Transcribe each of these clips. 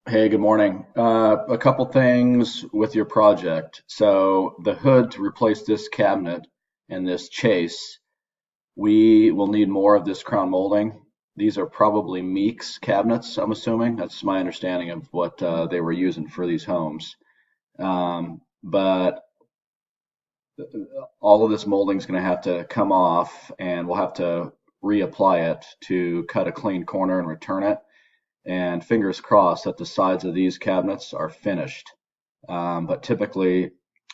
Hey, good morning. A couple things with your project. So the hood to replace this cabinet and this chase, we will need more of this crown molding. These are probably Meeks cabinets, I'm assuming. That's my understanding of what they were using for these homes. But all of this molding is going to have to come off, and we'll have to reapply it to cut a clean corner and return it. And fingers crossed that the sides of these cabinets are finished. But typically,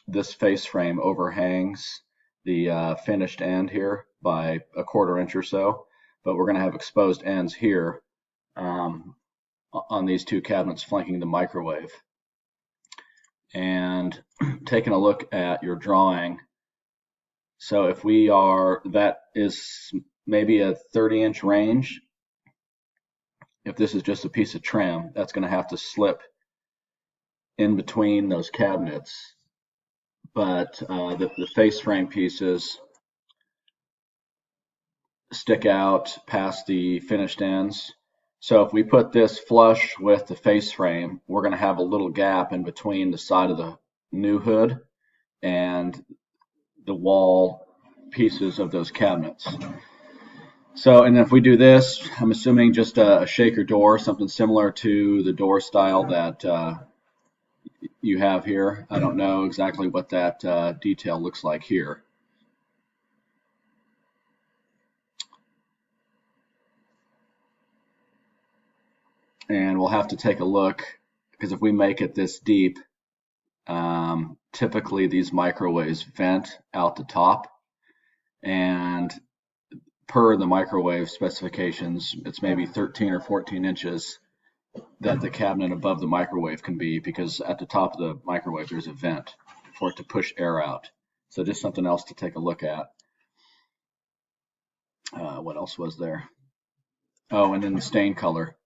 this face frame overhangs the finished end here by a quarter inch or so. But we're going to have exposed ends here um, on these two cabinets flanking the microwave. And taking a look at your drawing, so if we are, that is maybe a 30-inch range. If this is just a piece of trim, that's going to have to slip in between those cabinets. But the face frame pieces stick out past the finished ends. So if we put this flush with the face frame, we're going to have a little gap in between the side of the new hood and the wall pieces of those cabinets. So, and if we do this, I'm assuming just a shaker door, something similar to the door style that you have here. I don't know exactly what that detail looks like here. And we'll have to take a look, because if we make it this deep, typically these microwaves vent out the top, and per the microwave specifications, it's maybe 13 or 14 inches that the cabinet above the microwave can be, because at the top of the microwave there's a vent for it to push air out. So just something else to take a look at. What else was there? Oh, and then the stain color.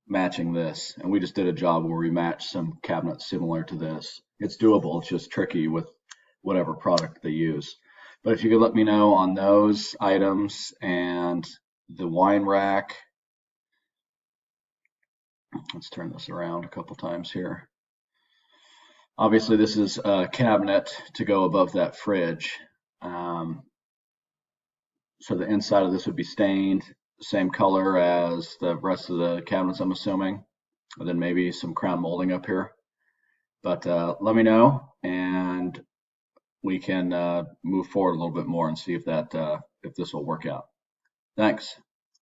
Matching this, and we just did a job where we matched some cabinets similar to this. It's doable, it's just tricky with whatever product they use. But if you could let me know on those items and the wine rack. Let's turn this around a couple times here. Obviously this is a cabinet to go above that fridge. So the inside of this would be stained same color as the rest of the cabinets, I'm assuming, and then maybe some crown molding up here. But let me know, and we can move forward a little bit more and see if that if this will work out. Thanks.